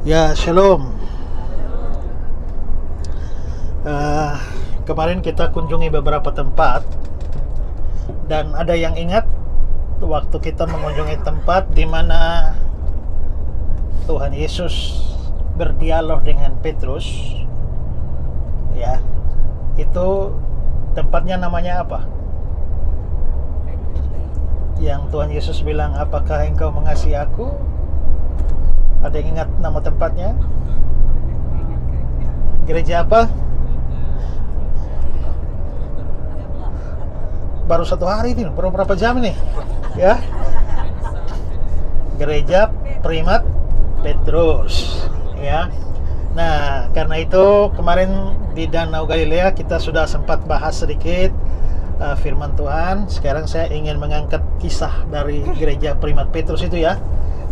Ya, shalom. Kemarin kita kunjungi beberapa tempat, dan ada yang ingat waktu kita mengunjungi tempat di mana Tuhan Yesus berdialog dengan Petrus. Ya, itu tempatnya namanya apa? Yang Tuhan Yesus bilang, apakah engkau mengasihi aku? Ada yang ingat nama tempatnya? Gereja apa? Baru 1 hari ini, baru berapa jam ini? Ya, Gereja Primat Petrus. Ya. Nah, karena itu kemarin di Danau Galilea kita sudah sempat bahas sedikit firman Tuhan. Sekarang saya ingin mengangkat kisah dari Gereja Primat Petrus itu ya,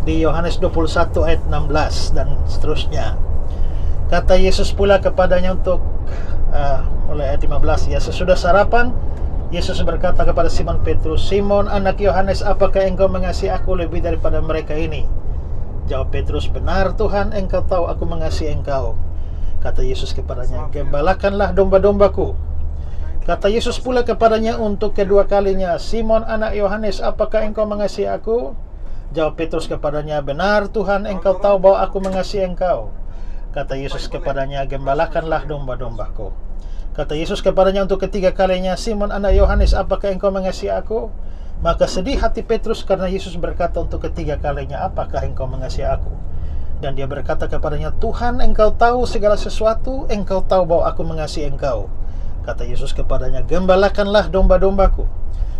di Yohanes 21 ayat 16 dan seterusnya. Kata Yesus pula kepadanya untuk mulai ayat 15 ya, sesudah sarapan Yesus berkata kepada Simon Petrus, "Simon anak Yohanes, apakah engkau mengasihi aku lebih daripada mereka ini?" Jawab Petrus, "Benar Tuhan, engkau tahu aku mengasihi engkau." Kata Yesus kepadanya, "Gembalakanlah domba-dombaku." Kata Yesus pula kepadanya untuk kedua kalinya, "Simon anak Yohanes, apakah engkau mengasihi aku?" Jawab Petrus kepadanya, "Benar Tuhan, engkau tahu bahwa aku mengasihi engkau." Kata Yesus kepadanya, "Gembalakanlah domba-dombaku." Kata Yesus kepadanya untuk ketiga kalinya, "Simon anak Yohanes, apakah engkau mengasihi aku?" Maka sedih hati Petrus karena Yesus berkata untuk ketiga kalinya, "Apakah engkau mengasihi aku?" Dan dia berkata kepadanya, "Tuhan, engkau tahu segala sesuatu, engkau tahu bahwa aku mengasihi engkau." Kata Yesus kepadanya, "Gembalakanlah domba-dombaku.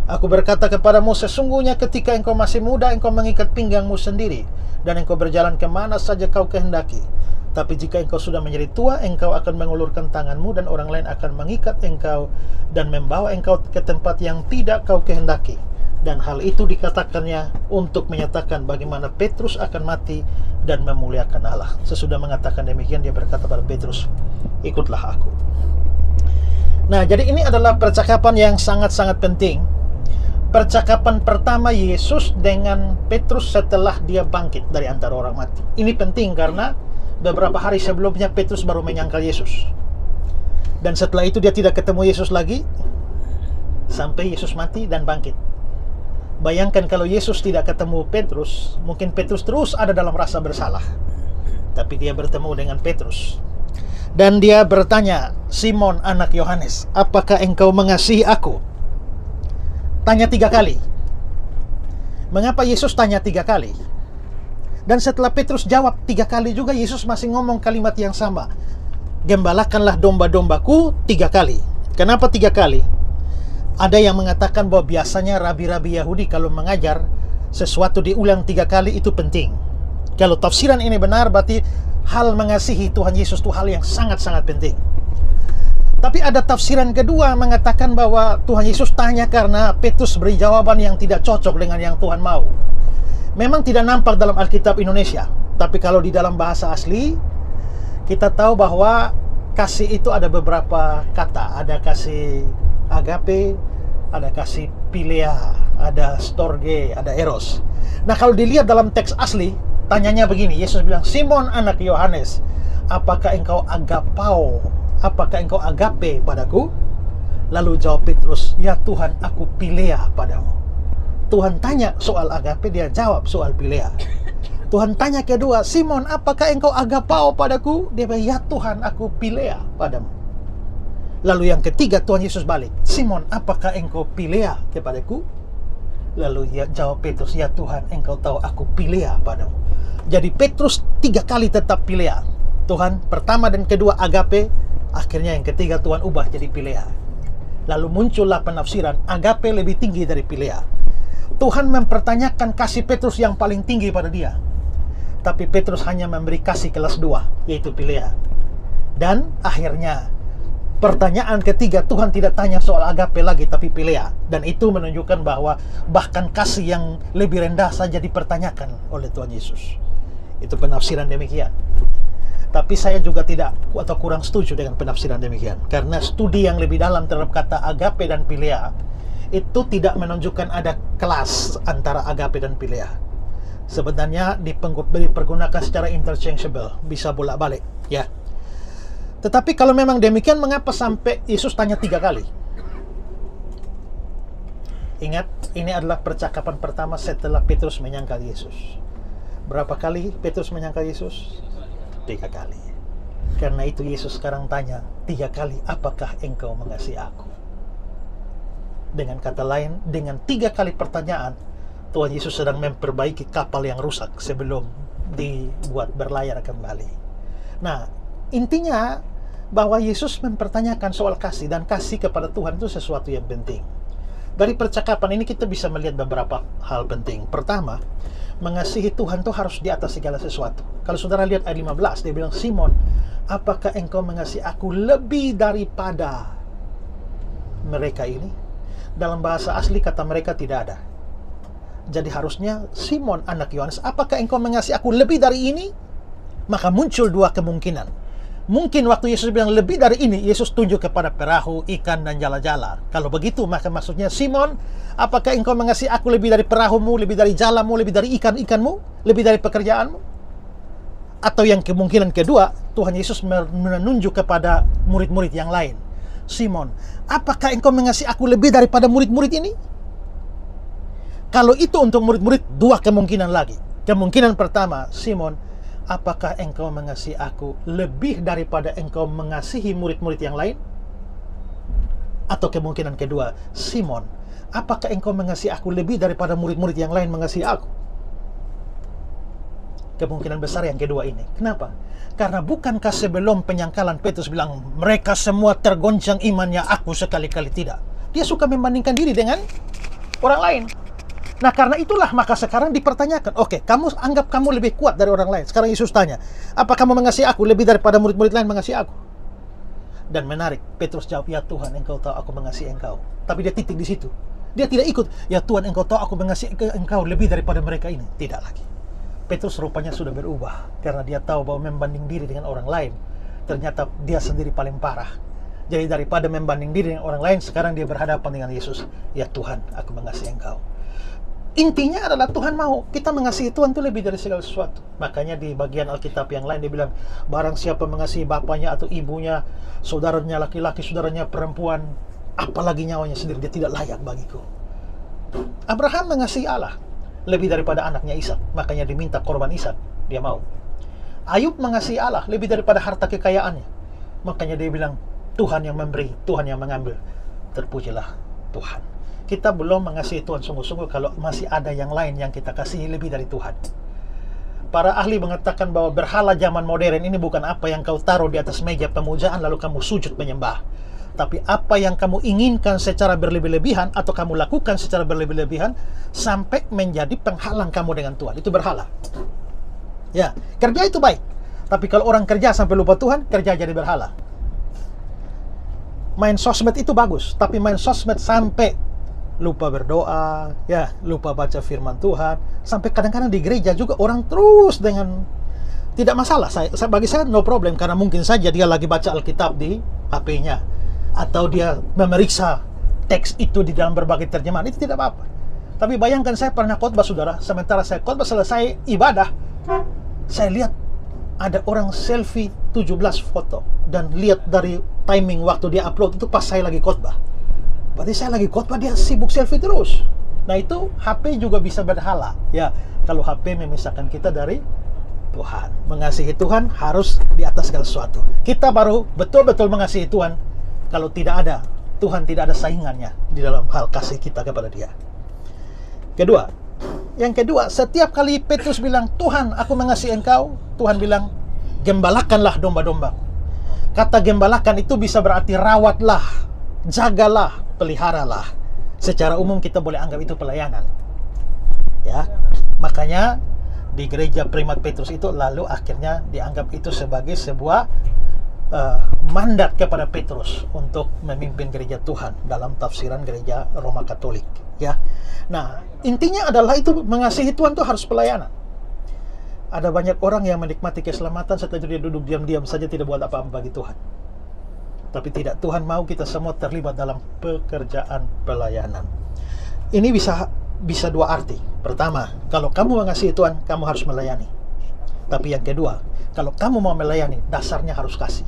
Aku berkata kepadamu, sesungguhnya ketika engkau masih muda, engkau mengikat pinggangmu sendiri, dan engkau berjalan kemana saja kau kehendaki. Tapi jika engkau sudah menjadi tua, engkau akan mengulurkan tanganmu, dan orang lain akan mengikat engkau, dan membawa engkau ke tempat yang tidak kau kehendaki." Dan hal itu dikatakannya untuk menyatakan bagaimana Petrus akan mati dan memuliakan Allah. Sesudah mengatakan demikian, dia berkata pada Petrus, "Ikutlah aku." Nah, jadi ini adalah percakapan yang sangat-sangat penting. Percakapan pertama Yesus dengan Petrus setelah dia bangkit dari antara orang mati. Ini penting karena beberapa hari sebelumnya Petrus baru menyangkal Yesus. Dan setelah itu dia tidak ketemu Yesus lagi sampai Yesus mati dan bangkit. Bayangkan kalau Yesus tidak ketemu Petrus, mungkin Petrus terus ada dalam rasa bersalah. Tapi dia bertemu dengan Petrus. Dan dia bertanya, "Simon anak Yohanes, apakah engkau mengasihi aku?" Tanya 3 kali. Mengapa Yesus tanya 3 kali? Dan setelah Petrus jawab 3 kali juga, Yesus masih ngomong kalimat yang sama. "Gembalakanlah domba-dombaku" 3 kali. Kenapa 3 kali? Ada yang mengatakan bahwa biasanya rabi-rabi Yahudi kalau mengajar sesuatu diulang 3 kali itu penting. Kalau tafsiran ini benar, berarti hal mengasihi Tuhan Yesus itu hal yang sangat-sangat penting. Tapi ada tafsiran kedua mengatakan bahwa Tuhan Yesus tanya karena Petrus beri jawaban yang tidak cocok dengan yang Tuhan mau. Memang tidak nampak dalam Alkitab Indonesia, tapi kalau di dalam bahasa asli kita tahu bahwa kasih itu ada beberapa kata. Ada kasih agape, ada kasih philia, ada storge, ada eros. Nah, kalau dilihat dalam teks asli, tanyanya begini. Yesus bilang, "Simon anak Yohanes, apakah engkau agapao? Apakah engkau agape padaku?" Lalu jawab Petrus, "Ya Tuhan, aku philia padamu." Tuhan tanya soal agape, dia jawab soal philia. Tuhan tanya kedua, "Simon, apakah engkau agapao padaku?" Dia bilang, "Ya Tuhan, aku philia padamu." Lalu yang ketiga Tuhan Yesus balik, "Simon, apakah engkau philia kepadaku?" Lalu ya jawab Petrus, "Ya Tuhan, engkau tahu aku philia padamu." Jadi Petrus 3 kali tetap philia. Tuhan pertama dan kedua agape, akhirnya yang ketiga Tuhan ubah jadi philia. Lalu muncullah penafsiran agape lebih tinggi dari philia. Tuhan mempertanyakan kasih Petrus yang paling tinggi pada dia, tapi Petrus hanya memberi kasih kelas 2, yaitu philia. Dan akhirnya pertanyaan ketiga, Tuhan tidak tanya soal agape lagi, tapi philia. Dan itu menunjukkan bahwa bahkan kasih yang lebih rendah saja dipertanyakan oleh Tuhan Yesus. Itu penafsiran demikian. Tapi saya juga tidak atau kurang setuju dengan penafsiran demikian. Karena studi yang lebih dalam terhadap kata agape dan philia itu tidak menunjukkan ada kelas antara agape dan philia. Sebenarnya dipergunakan secara interchangeable, bisa bolak-balik, ya. Tetapi kalau memang demikian, mengapa sampai Yesus tanya 3 kali? Ingat, ini adalah percakapan pertama setelah Petrus menyangkal Yesus. Berapa kali Petrus menyangkal Yesus? 3 kali. Karena itu Yesus sekarang tanya 3 kali, apakah engkau mengasihi aku? Dengan kata lain, dengan 3 kali pertanyaan, Tuhan Yesus sedang memperbaiki kapal yang rusak sebelum dibuat berlayar kembali. Nah, intinya bahwa Yesus mempertanyakan soal kasih, dan kasih kepada Tuhan itu sesuatu yang penting. Dari percakapan ini kita bisa melihat beberapa hal penting. Pertama, mengasihi Tuhan itu harus di atas segala sesuatu. Kalau saudara lihat ayat 15, dia bilang, Simon, apakah engkau mengasihi aku lebih daripada mereka ini? Dalam bahasa asli kata mereka tidak ada. Jadi harusnya, Simon anak Yohanes, apakah engkau mengasihi aku lebih dari ini? Maka muncul 2 kemungkinan. Mungkin waktu Yesus bilang lebih dari ini, Yesus tunjuk kepada perahu, ikan, dan jala-jala. Kalau begitu, maka maksudnya, Simon, apakah engkau mengasihi aku lebih dari perahumu, lebih dari jalamu, lebih dari ikan-ikanmu, lebih dari pekerjaanmu? Atau yang kemungkinan kedua, Tuhan Yesus menunjuk kepada murid-murid yang lain. Simon, apakah engkau mengasihi aku lebih daripada murid-murid ini? Kalau itu untuk murid-murid, 2 kemungkinan lagi. Kemungkinan pertama, Simon, apakah engkau mengasihi aku lebih daripada engkau mengasihi murid-murid yang lain? Atau kemungkinan kedua, Simon, apakah engkau mengasihi aku lebih daripada murid-murid yang lain mengasihi aku? Kemungkinan besar yang kedua ini. Kenapa? Karena bukankah sebelum penyangkalan Petrus bilang, mereka semua tergoncang imannya, aku sekali-kali tidak. Dia suka membandingkan diri dengan orang lain. Nah, karena itulah maka sekarang dipertanyakan, oke, kamu anggap kamu lebih kuat dari orang lain. Sekarang Yesus tanya, apa kamu mengasihi aku lebih daripada murid-murid lain mengasihi aku? Dan menarik, Petrus jawab, ya Tuhan, engkau tahu aku mengasihi engkau. Tapi dia titik di situ. Dia tidak ikut, ya Tuhan, engkau tahu aku mengasihi engkau lebih daripada mereka ini. Tidak lagi. Petrus rupanya sudah berubah, karena dia tahu bahwa membanding diri dengan orang lain, ternyata dia sendiri paling parah. Jadi daripada membanding diri dengan orang lain, sekarang dia berhadapan dengan Yesus. Ya Tuhan, aku mengasihi engkau. Intinya adalah Tuhan mau kita mengasihi Tuhan itu lebih dari segala sesuatu. Makanya di bagian Alkitab yang lain dia bilang, barang siapa mengasihi bapaknya atau ibunya, saudaranya laki-laki, saudaranya perempuan, apalagi nyawanya sendiri, dia tidak layak bagiku. Abraham mengasihi Allah lebih daripada anaknya Ishak, makanya diminta korban Ishak, dia mau. Ayub mengasihi Allah lebih daripada harta kekayaannya, makanya dia bilang, Tuhan yang memberi, Tuhan yang mengambil, terpujilah Tuhan. Kita belum mengasihi Tuhan sungguh-sungguh kalau masih ada yang lain yang kita kasihi lebih dari Tuhan. Para ahli mengatakan bahwa berhala zaman modern ini bukan apa yang kau taruh di atas meja pemujaan lalu kamu sujud menyembah, tapi apa yang kamu inginkan secara berlebih-lebihan atau kamu lakukan secara berlebih-lebihan sampai menjadi penghalang kamu dengan Tuhan. Itu berhala. Ya, kerja itu baik, tapi kalau orang kerja sampai lupa Tuhan, kerja jadi berhala. Main sosmed itu bagus, tapi main sosmed sampai lupa berdoa, ya, lupa baca firman Tuhan, sampai kadang-kadang di gereja juga orang terus dengan tidak masalah. Bagi saya no problem, karena mungkin saja dia lagi baca Alkitab di HP-nya, atau dia memeriksa teks itu di dalam berbagai terjemahan, itu tidak apa-apa. Tapi bayangkan saya pernah khotbah, saudara, sementara saya khotbah selesai ibadah, saya lihat ada orang selfie 17 foto, dan lihat dari timing waktu dia upload itu pas saya lagi khotbah. Berarti saya lagi khotbah, dia sibuk selfie terus. Nah, itu HP juga bisa berhala. Ya, kalau HP memisahkan kita dari Tuhan. Mengasihi Tuhan harus di atas segala sesuatu. Kita baru betul-betul mengasihi Tuhan kalau tidak ada Tuhan, tidak ada saingannya di dalam hal kasih kita kepada Dia. Yang kedua, setiap kali Petrus bilang, Tuhan, aku mengasihi engkau, Tuhan bilang, gembalakanlah domba-domba. Kata gembalakan itu bisa berarti rawatlah, jagalah, peliharalah. Secara umum kita boleh anggap itu pelayanan. Ya, makanya di gereja Primat Petrus itu lalu akhirnya dianggap itu sebagai sebuah mandat kepada Petrus untuk memimpin gereja Tuhan dalam tafsiran gereja Roma Katolik. Ya, nah intinya adalah itu mengasihi Tuhan itu harus pelayanan. Ada banyak orang yang menikmati keselamatan setelah dia duduk diam-diam saja tidak buat apa-apa bagi Tuhan. Tapi tidak, Tuhan mau kita semua terlibat dalam pekerjaan pelayanan. Ini bisa bisa dua arti. Pertama, kalau kamu mengasihi Tuhan, kamu harus melayani. Tapi yang kedua, kalau kamu mau melayani, dasarnya harus kasih.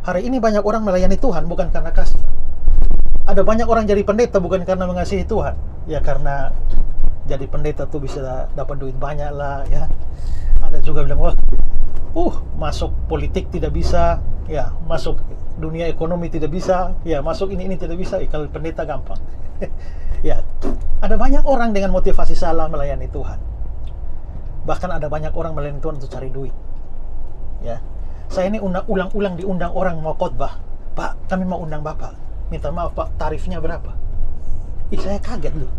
Hari ini banyak orang melayani Tuhan bukan karena kasih. Ada banyak orang jadi pendeta bukan karena mengasihi Tuhan. Ya karena jadi pendeta tuh bisa dapat duit banyak lah ya. Ada juga bilang, wah, masuk politik tidak bisa, ya masuk dunia ekonomi tidak bisa, ya masuk ini tidak bisa, kalau pendeta gampang. Ya, ada banyak orang dengan motivasi salah melayani Tuhan. Bahkan ada banyak orang melayani Tuhan untuk cari duit. Ya, saya ini ulang-ulang diundang orang mau khotbah. Pak, kami mau undang Bapak. Minta maaf Pak, tarifnya berapa? Saya kaget loh.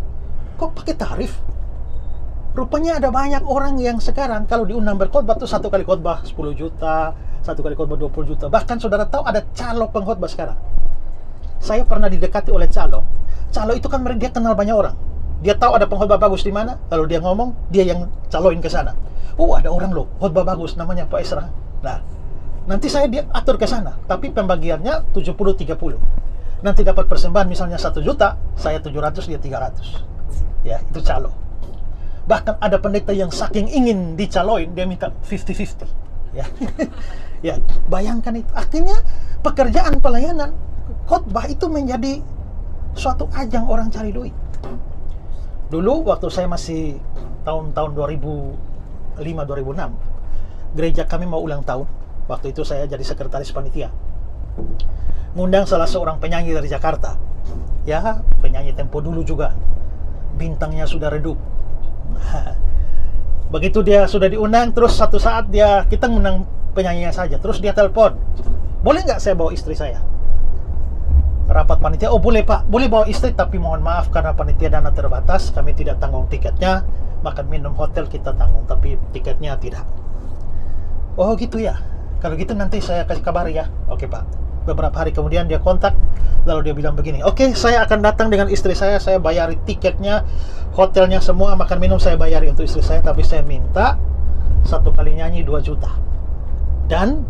Kok pakai tarif? Rupanya ada banyak orang yang sekarang kalau diundang berkhotbah tuh satu kali khotbah 10 juta, satu kali khotbah 20 juta. Bahkan saudara tahu ada calo pengkhotbah sekarang. Saya pernah didekati oleh calo. Calo itu kan dia kenal banyak orang. Dia tahu ada pengkhotbah bagus di mana, lalu dia ngomong, dia yang caloin ke sana. Ada orang loh, khotbah bagus namanya Pak Esra. Nah, nanti saya dia atur ke sana, tapi pembagiannya 70-30. Nanti dapat persembahan misalnya 1 juta, saya 700, dia 300. Ya, itu calo. Bahkan ada pendeta yang saking ingin dicaloin, dia minta 50-50. Ya. Ya, bayangkan itu. Akhirnya pekerjaan pelayanan khotbah itu menjadi suatu ajang orang cari duit. Dulu waktu saya masih tahun-tahun 2005-2006, gereja kami mau ulang tahun. Waktu itu saya jadi sekretaris panitia. Ngundang salah seorang penyanyi dari Jakarta. Ya, penyanyi tempo dulu juga. Bintangnya sudah redup. Begitu dia sudah diundang, terus satu saat kita ngundang penyanyinya saja. Terus dia telepon, boleh nggak saya bawa istri saya? Rapat panitia, boleh Pak, boleh bawa istri, tapi mohon maaf karena panitia dana terbatas, kami tidak tanggung tiketnya. Makan minum hotel kita tanggung, tapi tiketnya tidak. Oh gitu ya, kalau gitu nanti saya kasih kabar ya. Oke Pak. Beberapa hari kemudian dia kontak, lalu dia bilang begini, oke, saya akan datang dengan istri saya bayari tiketnya, hotelnya semua, makan minum saya bayari untuk istri saya, tapi saya minta satu kali nyanyi 2 juta. Dan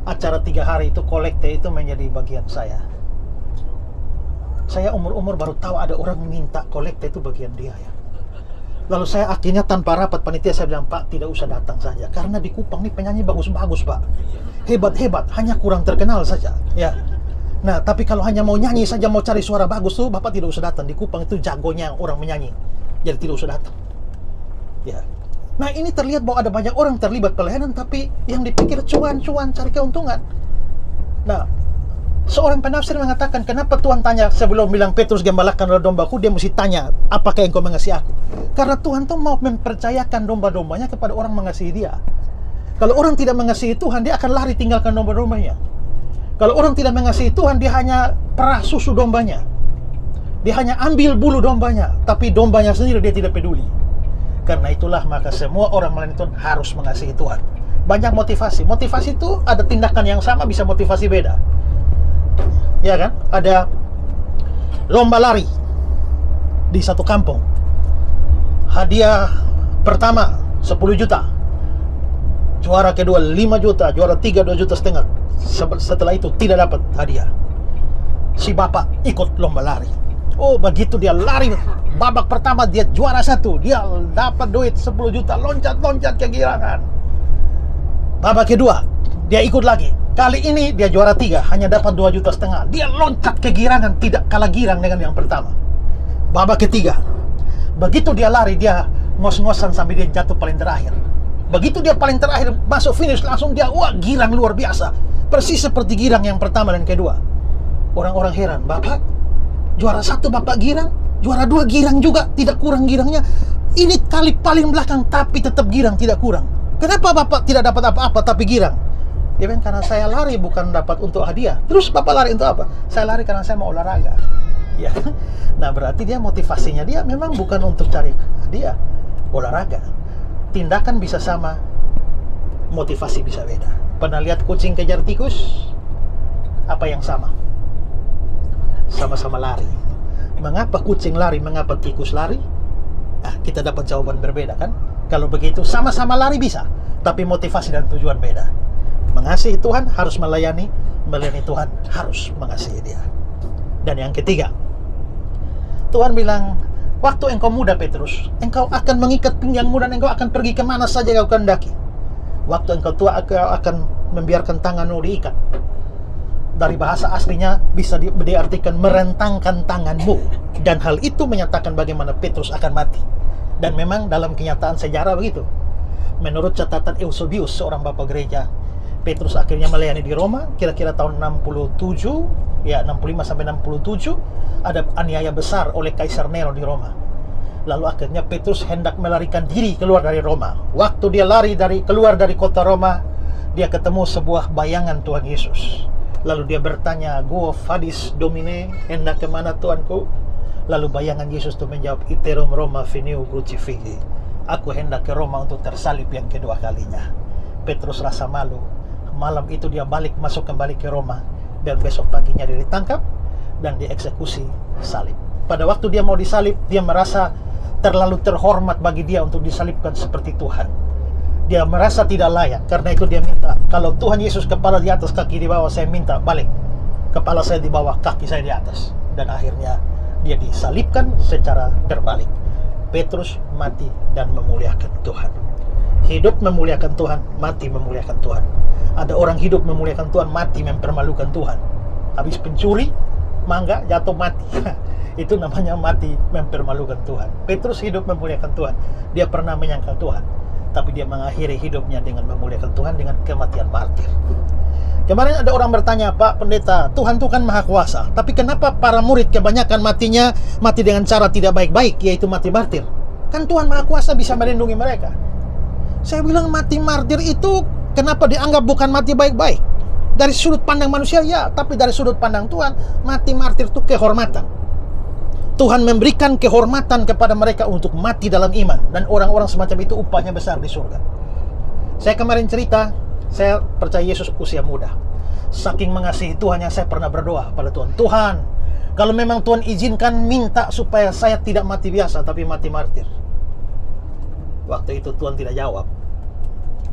acara 3 hari itu kolekte itu menjadi bagian saya. Saya umur-umur baru tahu ada orang minta kolekte itu bagian dia ya. Lalu saya akhirnya tanpa rapat panitia saya bilang, Pak, tidak usah datang saja, karena di Kupang nih penyanyi bagus-bagus Pak, hebat-hebat, hanya kurang terkenal saja ya. Nah, tapi kalau hanya mau nyanyi saja, mau cari suara bagus tuh, Bapak tidak usah datang. Di Kupang itu jagonya orang menyanyi, jadi tidak usah datang ya. Nah, ini terlihat bahwa ada banyak orang terlibat pelayanan, tapi yang dipikir cuan-cuan, cari keuntungan. Nah, seorang penafsir mengatakan, kenapa Tuhan tanya sebelum bilang Petrus gembalakanlah dombaku, dia mesti tanya, apakah engkau mengasihi aku? Karena Tuhan tuh mau mempercayakan domba-dombanya kepada orang mengasihi dia. Kalau orang tidak mengasihi Tuhan, dia akan lari tinggalkan domba-dombanya. Kalau orang tidak mengasihi Tuhan, dia hanya perah susu dombanya. Dia hanya ambil bulu dombanya, tapi dombanya sendiri dia tidak peduli. Karena itulah maka semua orang melayani Tuhan harus mengasihi Tuhan. Banyak motivasi. Motivasi itu ada tindakan yang sama, bisa motivasi beda. Ya kan? Ada lomba lari di satu kampung. Hadiah pertama 10 juta. Juara kedua 5 juta, juara 3 2,5 juta. Setelah itu tidak dapat hadiah. Si bapak ikut lomba lari. Begitu dia lari babak pertama dia juara 1, dia dapat duit 10 juta, loncat-loncat kegirangan. Babak kedua dia ikut lagi. Kali ini dia juara 3, hanya dapat 2,5 juta. Dia loncat kegirangan, tidak kalah girang dengan yang pertama. Babak ketiga, begitu dia lari, dia ngos-ngosan sampai dia jatuh paling terakhir. Begitu dia paling terakhir masuk finish, langsung dia girang luar biasa, persis seperti girang yang pertama dan kedua. Orang-orang heran, Bapak juara 1 Bapak girang, juara 2 girang juga, tidak kurang girangnya. Ini kali paling belakang tapi tetap girang, tidak kurang. Kenapa Bapak tidak dapat apa-apa tapi girang? Dia bilang, karena saya lari bukan dapat untuk hadiah. Terus Bapak lari untuk apa? Saya lari karena saya mau olahraga ya. Nah, berarti dia motivasinya dia memang bukan untuk cari hadiah, olahraga. Tindakan bisa sama, motivasi bisa beda. Pernah lihat kucing kejar tikus? Apa yang sama? Sama-sama lari. Mengapa kucing lari, mengapa tikus lari? Kita dapat jawaban berbeda kan? Kalau begitu sama-sama lari bisa, tapi motivasi dan tujuan beda. Mengasihi Tuhan harus melayani Tuhan harus mengasihi dia. Dan yang ketiga, Tuhan bilang, Waktu engkau muda Petrus, engkau akan mengikat pinggangmu dan engkau akan pergi kemana saja kau kehendaki. Waktu engkau tua, engkau akan membiarkan tanganmu diikat. Dari bahasa aslinya bisa diartikan merentangkan tanganmu. Dan hal itu menyatakan bagaimana Petrus akan mati. Dan memang dalam kenyataan sejarah begitu. Menurut catatan Eusebius, seorang bapak gereja, Petrus akhirnya melayani di Roma kira-kira tahun 67, ya 65 sampai 67, ada aniaya besar oleh Kaisar Nero di Roma. Lalu akhirnya Petrus hendak melarikan diri keluar dari Roma. Waktu dia lari keluar dari kota Roma, dia ketemu sebuah bayangan Tuhan Yesus. Lalu dia bertanya, "Go vadis Domine, hendak kemana Tuanku?" Lalu bayangan Yesus itu menjawab, "Iterum Roma venio crucifigi." Aku hendak ke Roma untuk tersalib yang kedua kalinya. Petrus rasa malu. Malam itu dia masuk kembali ke Roma. Dan besok paginya dia ditangkap dan dieksekusi salib. Pada waktu dia mau disalib, dia merasa terlalu terhormat bagi dia untuk disalibkan seperti Tuhan. Dia merasa tidak layak. Karena itu dia minta, kalau Tuhan Yesus kepala di atas, kaki di bawah, saya minta balik. Kepala saya di bawah, kaki saya di atas. Dan akhirnya dia disalibkan secara terbalik. Petrus mati dan memuliakan Tuhan. Hidup memuliakan Tuhan, mati memuliakan Tuhan. Ada orang hidup memuliakan Tuhan, mati mempermalukan Tuhan. Habis pencuri, mangga, jatuh mati. Itu namanya mati mempermalukan Tuhan. Petrus hidup memuliakan Tuhan. Dia pernah menyangkal Tuhan, tapi dia mengakhiri hidupnya dengan memuliakan Tuhan dengan kematian martir. Kemarin ada orang bertanya, "Pak Pendeta, Tuhan itu kan maha kuasa, tapi kenapa para murid kebanyakan matinya mati dengan cara tidak baik-baik, yaitu mati martir? Kan Tuhan maha kuasa bisa melindungi mereka." Saya bilang mati martir itu kenapa dianggap bukan mati baik-baik? Dari sudut pandang manusia ya, tapi dari sudut pandang Tuhan, mati martir itu kehormatan. Tuhan memberikan kehormatan kepada mereka untuk mati dalam iman, dan orang-orang semacam itu upahnya besar di surga. Saya kemarin cerita, saya percaya Yesus usia muda. Saking mengasihi Tuhan yang saya pernah berdoa pada Tuhan, "Tuhan, kalau memang Tuhan izinkan, minta supaya saya tidak mati biasa, tapi mati martir." Waktu itu Tuhan tidak jawab.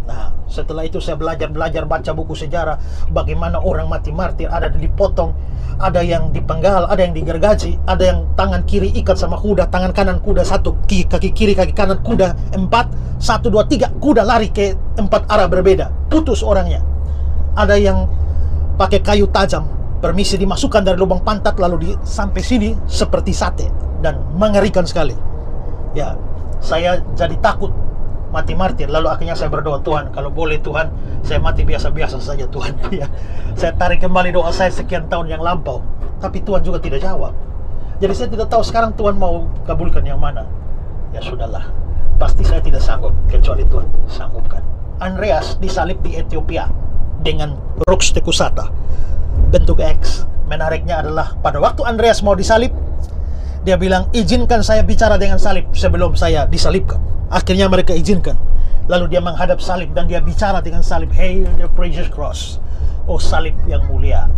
Nah, setelah itu saya belajar baca buku sejarah, bagaimana orang mati martir, ada yang dipotong, ada yang dipenggal, ada yang digergaji, ada yang tangan kiri ikat sama kuda, tangan kanan kuda satu, kaki kiri, kaki kanan kuda 4, 1, 2, 3, kuda lari ke 4 arah berbeda, putus orangnya. Ada yang pakai kayu tajam, permisi dimasukkan dari lubang pantat lalu sampai sini seperti sate, dan mengerikan sekali. Ya, saya jadi takut mati martir. Lalu akhirnya saya berdoa, "Tuhan, kalau boleh Tuhan, saya mati biasa-biasa saja Tuhan." Ya, saya tarik kembali doa saya sekian tahun yang lampau, tapi Tuhan juga tidak jawab. Jadi saya tidak tahu sekarang Tuhan mau kabulkan yang mana. Ya sudahlah, pasti saya tidak sanggup kecuali Tuhan sanggupkan. Andreas disalib di Ethiopia dengan Rux Tecusata, bentuk X. Menariknya adalah pada waktu Andreas mau disalib, dia bilang, "Izinkan saya bicara dengan salib sebelum saya disalibkan." Akhirnya mereka izinkan. Lalu dia menghadap salib dan dia bicara dengan salib, "Hail the precious cross." Oh salib yang mulia.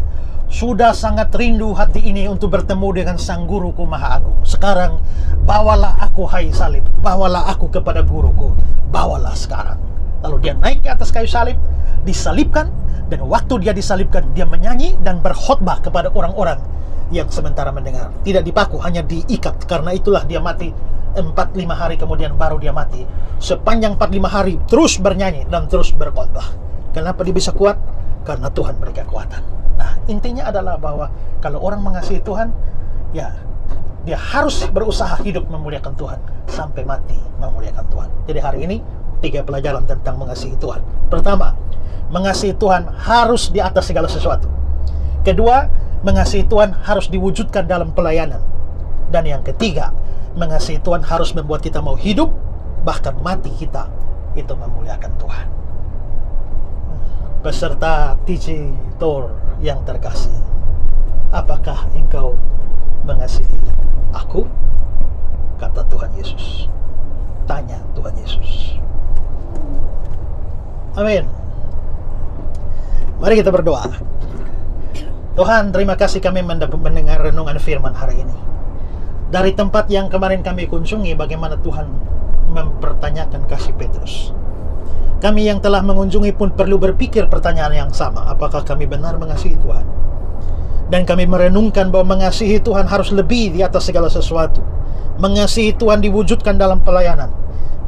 Sudah sangat rindu hati ini untuk bertemu dengan Sang Guruku Maha Agung. Sekarang bawalah aku, hai salib. Bawalah aku kepada guruku. Bawalah sekarang. Lalu dia naik ke atas kayu salib, disalibkan. Dan waktu dia disalibkan, dia menyanyi dan berkhotbah kepada orang-orang yang sementara mendengar. Tidak dipaku, hanya diikat. Karena itulah dia mati. 4-5 hari kemudian baru dia mati. Sepanjang 4-5 hari terus bernyanyi dan terus berkhotbah. Kenapa dia bisa kuat? Karena Tuhan beri kekuatan. Nah, intinya adalah bahwa kalau orang mengasihi Tuhan, ya dia harus berusaha hidup memuliakan Tuhan sampai mati memuliakan Tuhan. Jadi hari ini 3 pelajaran tentang mengasihi Tuhan. Pertama, mengasihi Tuhan harus di atas segala sesuatu. Kedua, mengasihi Tuhan harus diwujudkan dalam pelayanan. Dan yang ketiga, mengasihi Tuhan harus membuat kita mau hidup, bahkan mati kita itu memuliakan Tuhan. Peserta TJ Tour yang terkasih, apakah engkau mengasihi aku? Kata Tuhan Yesus. Tanya Tuhan Yesus. Amin. Mari kita berdoa. Tuhan, terima kasih kami mendengar renungan firman hari ini. Dari tempat yang kemarin kami kunjungi, bagaimana Tuhan mempertanyakan kasih Petrus. Kami yang telah mengunjungi pun perlu berpikir pertanyaan yang sama. Apakah kami benar mengasihi Tuhan? Dan kami merenungkan bahwa mengasihi Tuhan harus lebih di atas segala sesuatu. Mengasihi Tuhan diwujudkan dalam pelayanan.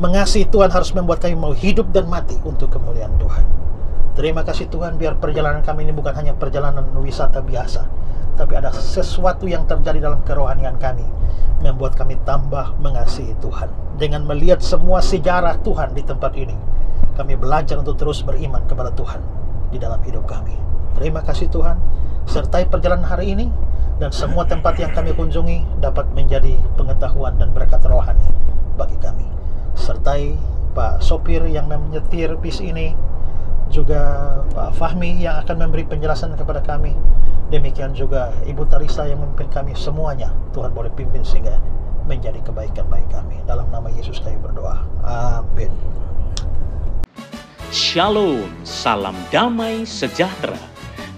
Mengasihi Tuhan harus membuat kami mau hidup dan mati untuk kemuliaan Tuhan. Terima kasih Tuhan, biar perjalanan kami ini bukan hanya perjalanan wisata biasa, tapi ada sesuatu yang terjadi dalam kerohanian kami, membuat kami tambah mengasihi Tuhan. Dengan melihat semua sejarah Tuhan di tempat ini, kami belajar untuk terus beriman kepada Tuhan di dalam hidup kami. Terima kasih Tuhan, sertai perjalanan hari ini, dan semua tempat yang kami kunjungi dapat menjadi pengetahuan dan berkat rohani bagi kami. Sertai Pak sopir yang menyetir bis ini, juga Pak Fahmi yang akan memberi penjelasan kepada kami. Demikian juga Ibu Tarisa yang memimpin kami. Semuanya Tuhan boleh pimpin sehingga menjadi kebaikan bagi kami. Dalam nama Yesus kami berdoa. Amin. Shalom, salam damai sejahtera.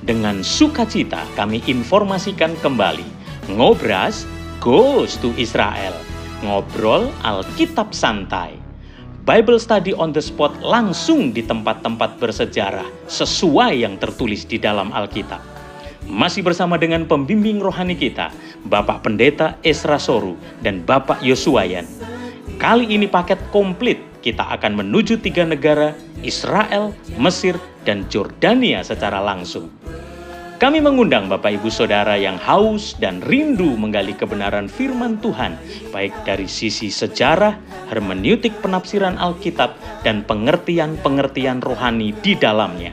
Dengan sukacita kami informasikan kembali, Ngobras Goes to Israel. Ngobrol Alkitab santai. Bible study on the spot langsung di tempat-tempat bersejarah sesuai yang tertulis di dalam Alkitab. Masih bersama dengan pembimbing rohani kita, Bapak Pendeta Esra Soru dan Bapak Yosuayan. Kali ini paket komplit, kita akan menuju 3 negara, Israel, Mesir, dan Jordania secara langsung. Kami mengundang Bapak Ibu Saudara yang haus dan rindu menggali kebenaran firman Tuhan, baik dari sisi sejarah, hermeneutik penafsiran Alkitab, dan pengertian-pengertian rohani di dalamnya.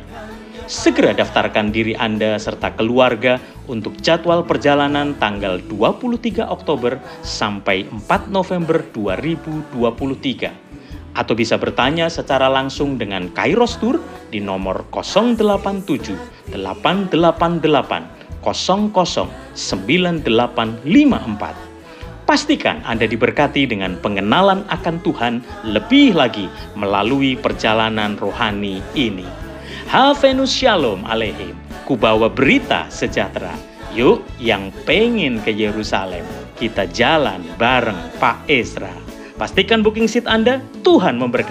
Segera daftarkan diri Anda serta keluarga untuk jadwal perjalanan tanggal 23 Oktober sampai 4 November 2023. Atau bisa bertanya secara langsung dengan Kairos Tour di nomor 087 888 00 9854. Pastikan Anda diberkati dengan pengenalan akan Tuhan lebih lagi melalui perjalanan rohani ini. Havenus Shalom Aleihim. Kubawa berita sejahtera. Yuk yang pengen ke Yerusalem, kita jalan bareng Pak Esra. Pastikan booking seat Anda, Tuhan memberkati.